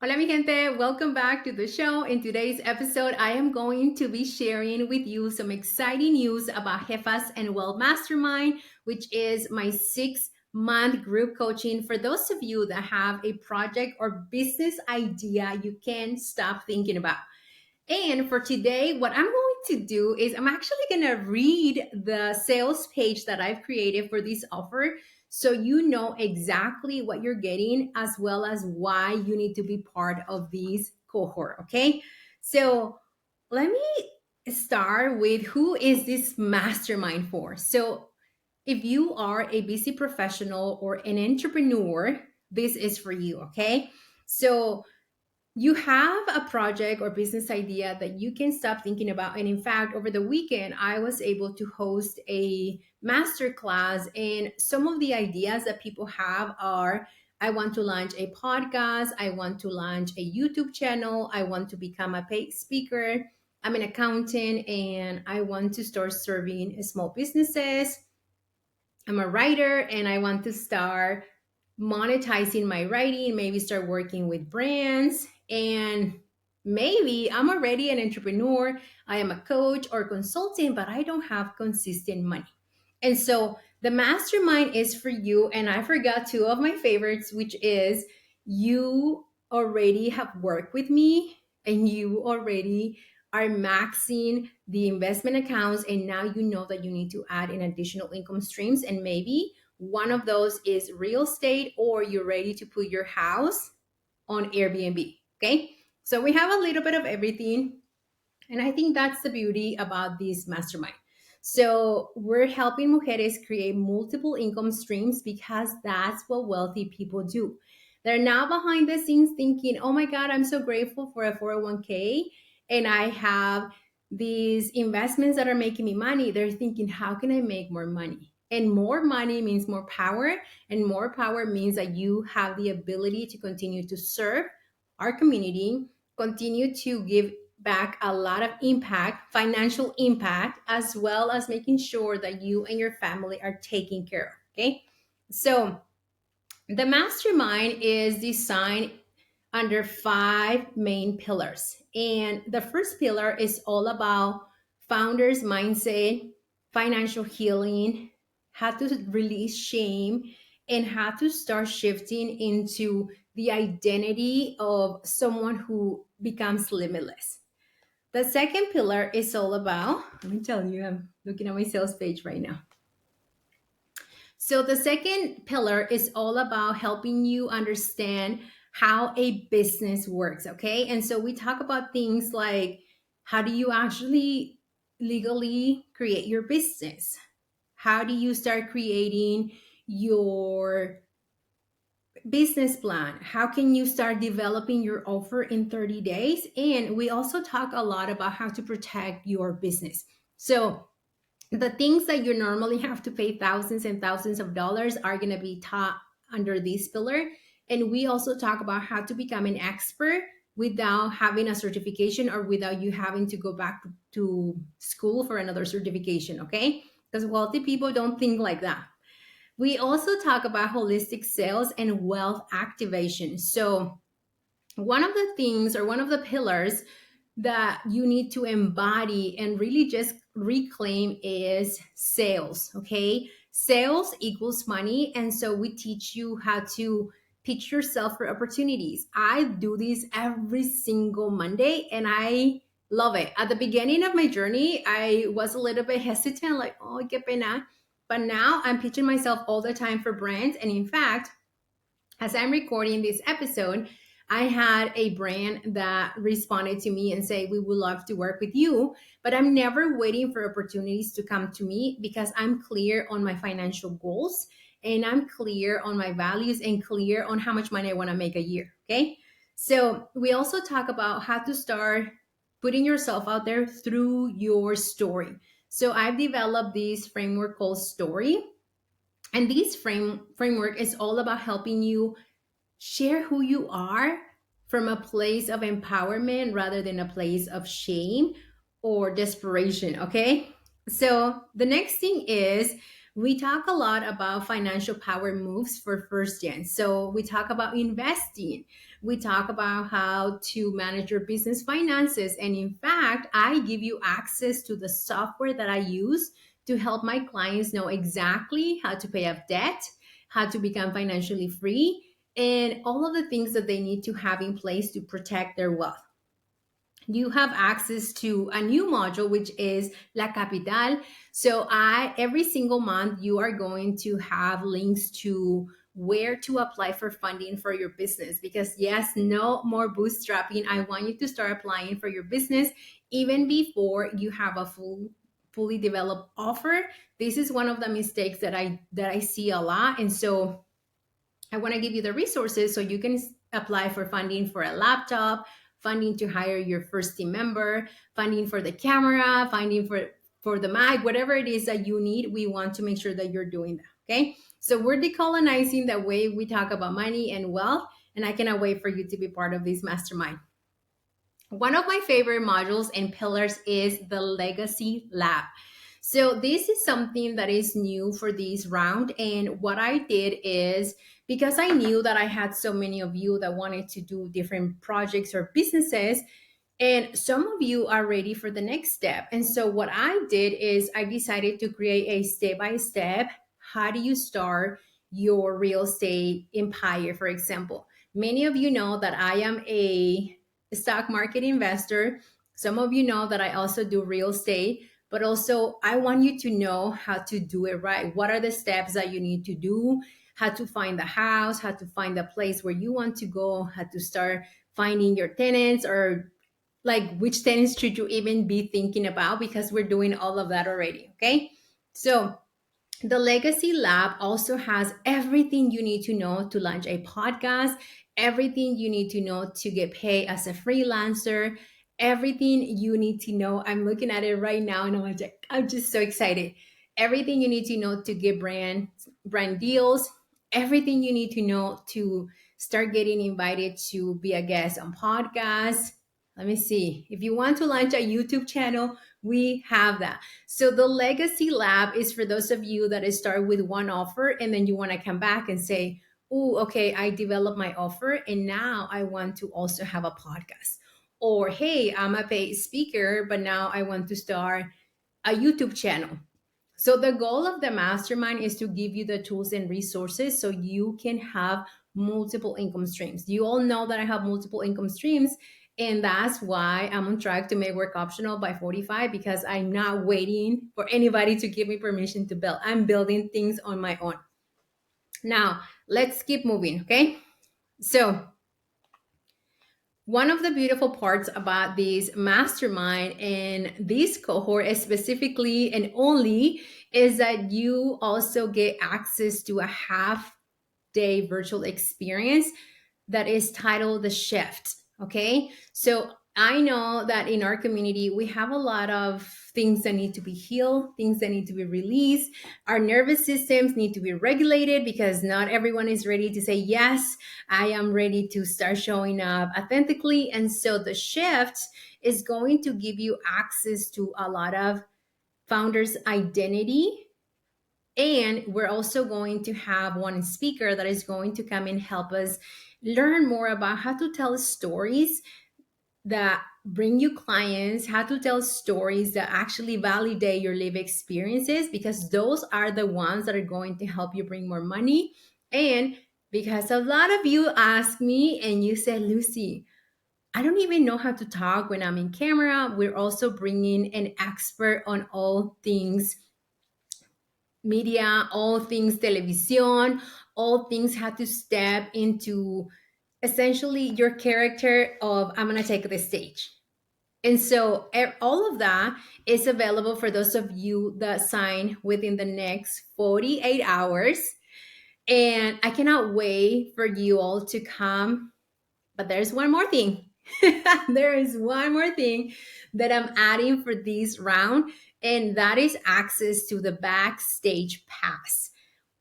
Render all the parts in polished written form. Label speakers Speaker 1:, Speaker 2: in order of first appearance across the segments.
Speaker 1: Hola, mi gente. Welcome back to the show. In today's episode, I am going to be sharing with you some exciting news about Jefas and Well Mastermind, which is my 6-month group coaching for those of you that have a project or business idea you can't stop thinking about. And for today, what I'm going to do is I'm actually going to read the sales page that I've created for this offer so you know exactly what you're getting as well as why you need to be part of this cohort. Okay. So let me start with who is this mastermind for? So if you are a busy professional or an entrepreneur, this is for you. Okay. So you have a project or business idea that you can stop thinking about. And in fact, over the weekend, I was able to host a masterclass. And some of the ideas that people have are I want to launch a podcast, I want to launch a YouTube channel, I want to become a paid speaker, I'm an accountant, and I want to start serving small businesses. I'm a writer and I want to start monetizing my writing, maybe start working with brands, and maybe I'm already an entrepreneur. I am a coach or consultant, but I don't have consistent money. And so the mastermind is for you. And I forgot two of my favorites, which is you already have worked with me and you already are maxing the investment accounts. And now you know that you need to add in additional income streams. And maybe one of those is real estate, or you're ready to put your house on Airbnb. Okay. So we have a little bit of everything. And I think that's the beauty about this mastermind. So we're helping mujeres create multiple income streams because that's what wealthy people do. They're now behind the scenes thinking, oh my God, I'm so grateful for a 401k and I have these investments that are making me money. They're thinking, how can I make more money? And more money means more power, and more power means that you have the ability to continue to serve our community, continue to give back a lot of impact, financial impact, as well as making sure that you and your family are taken care of. Okay. So the mastermind is designed under 5 main pillars. And the first pillar is all about founders' mindset, financial healing, how to release shame, and how to start shifting into the identity of someone who becomes limitless. The second pillar is all about, let me tell you, I'm looking at my sales page right now. So the second pillar is all about helping you understand how a business works, okay? And so we talk about things like how do you actually legally create your business? How do you start creating your business plan? How can you start developing your offer in 30 days? And we also talk a lot about how to protect your business. So the things that you normally have to pay thousands and thousands of dollars are going to be taught under this pillar. And we also talk about how to become an expert without having a certification or without you having to go back to school for another certification, okay? Because wealthy people don't think like that. We also talk about holistic sales and wealth activation. So, one of the things or one of the pillars that you need to embody and really just reclaim is sales. Okay. Sales equals money. And so we teach you how to pitch yourself for opportunities. I do this every single Monday and I love it. At the beginning of my journey, I was a little bit hesitant, like, oh, qué pena. But now I'm pitching myself all the time for brands. And in fact, as I'm recording this episode, I had a brand that responded to me and say, we would love to work with you, but I'm never waiting for opportunities to come to me because I'm clear on my financial goals and I'm clear on my values and clear on how much money I want to make a year. Okay. So we also talk about how to start putting yourself out there through your story. So I've developed this framework called Story. And this framework is all about helping you share who you are from a place of empowerment rather than a place of shame or desperation. Okay. So the next thing is We talk a lot about financial power moves for first gen. So we talk about investing. We talk about how to manage your business finances. And in fact, I give you access to the software that I use to help my clients know exactly how to pay off debt, how to become financially free, and all of the things that they need to have in place to protect their wealth. You have access to a new module which is La Capital. So I every single month you are going to have links to where to apply for funding for your business, because yes, no more bootstrapping. I want you to start applying for your business even before you have a fully developed offer. This is one of the mistakes that I see a lot. And so I want to give you the resources so you can apply for funding for a laptop, funding to hire your first team member, funding for the camera, funding for the mic, whatever it is that you need. We want to make sure that you're doing that. Okay. So we're decolonizing the way we talk about money and wealth. And I cannot wait for you to be part of this mastermind. One of my favorite modules and pillars is the Legacy Lab. So this is something that is new for this round. And what I did is, because I knew that I had so many of you that wanted to do different projects or businesses, and some of you are ready for the next step. And so what I did is I decided to create a step by step. How do you start your real estate empire, for example? Many of you know that I am a stock market investor. Some of you know that I also do real estate, but also I want you to know how to do it right. What are the steps that you need to do? How to find the house, how to find the place where you want to go, how to start finding your tenants, or like which tenants should you even be thinking about, because we're doing all of that already. Okay. So the Legacy Lab also has everything you need to know to launch a podcast, everything you need to know to get paid as a freelancer, everything you need to know. I'm looking at it right now and I'm just so excited. Everything you need to know to get brand deals, everything you need to know to start getting invited to be a guest on podcasts. Let me see. If you want to launch a YouTube channel, we have that. So the Legacy Lab is for those of you that start with one offer and then you want to come back and say, oh, okay, I developed my offer and now I want to also have a podcast. Or, hey, I'm a paid speaker, but now I want to start a YouTube channel. So the goal of the mastermind is to give you the tools and resources so you can have multiple income streams. You all know that I have multiple income streams, and that's why I'm on track to make work optional by 45, because I'm not waiting for anybody to give me permission to build. I'm building things on my own. Now, let's keep moving, okay? So, one of the beautiful parts about this mastermind and this cohort specifically and only is that you also get access to a half day virtual experience that is titled The Shift. Okay. So I know that in our community, we have a lot of things that need to be healed, things that need to be released. Our nervous systems need to be regulated because not everyone is ready to say, yes, I am ready to start showing up authentically. And so the shift is going to give you access to a lot of founders' identity. And we're also going to have one speaker that is going to come and help us learn more about how to tell stories that bring you clients, how to tell stories that actually validate your live experiences, because those are the ones that are going to help you bring more money. And because a lot of you ask me and you said, Lucy, I don't even know how to talk when I'm in camera. We're also bringing an expert on all things media, all things television, all things how to step into essentially your character of I'm going to take the stage. And so all of that is available for those of you that sign within the next 48 hours. And I cannot wait for you all to come. But there's one more thing. There is one more thing that I'm adding for this round, and that is access to the Backstage Pass.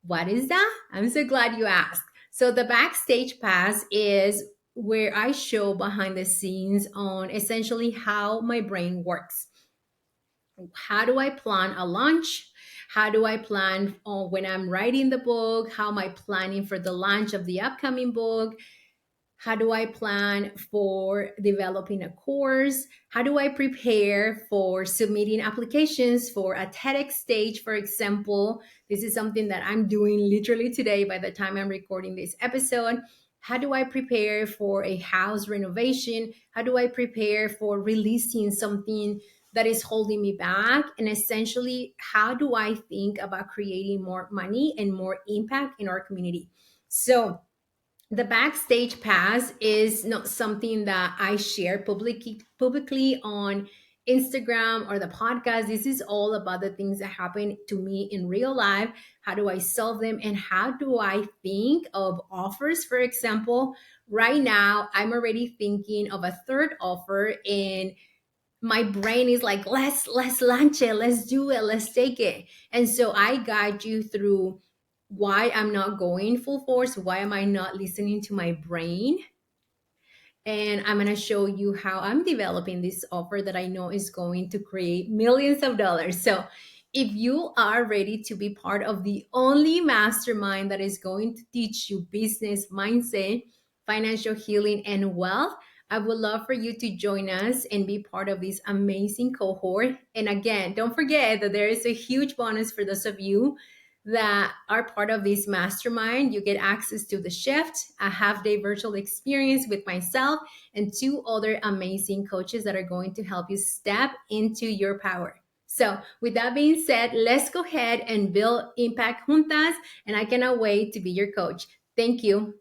Speaker 1: What is that? I'm so glad you asked. So, the Backstage Pass is where I show behind the scenes on essentially how my brain works. How do I plan a launch? How do I plan on when I'm writing the book? How am I planning for the launch of the upcoming book? How do I plan for developing a course? How do I prepare for submitting applications for a TEDx stage, for example? This is something that I'm doing literally today by the time I'm recording this episode. How do I prepare for a house renovation? How do I prepare for releasing something that is holding me back? And essentially, how do I think about creating more money and more impact in our community? So, the Backstage Pass is not something that I share publicly on Instagram or the podcast. This is all about the things that happen to me in real life. How do I solve them, and how do I think of offers? For example, right now I'm already thinking of a third offer, and my brain is like, let's launch it, let's do it, let's take it. And so I guide you through why I'm not going full force, why am I not listening to my brain, and I'm going to show you how I'm developing this offer that I know is going to create millions of dollars. So, if you are ready to be part of the only mastermind that is going to teach you business mindset, financial healing, and wealth, I would love for you to join us and be part of this amazing cohort. And again, don't forget that there is a huge bonus for those of you that are part of this mastermind. You get access to the shift, a half-day virtual experience with myself and two other amazing coaches that are going to help you step into your power. So, with that being said, let's go ahead and build impact juntas, and I cannot wait to be your coach. Thank you.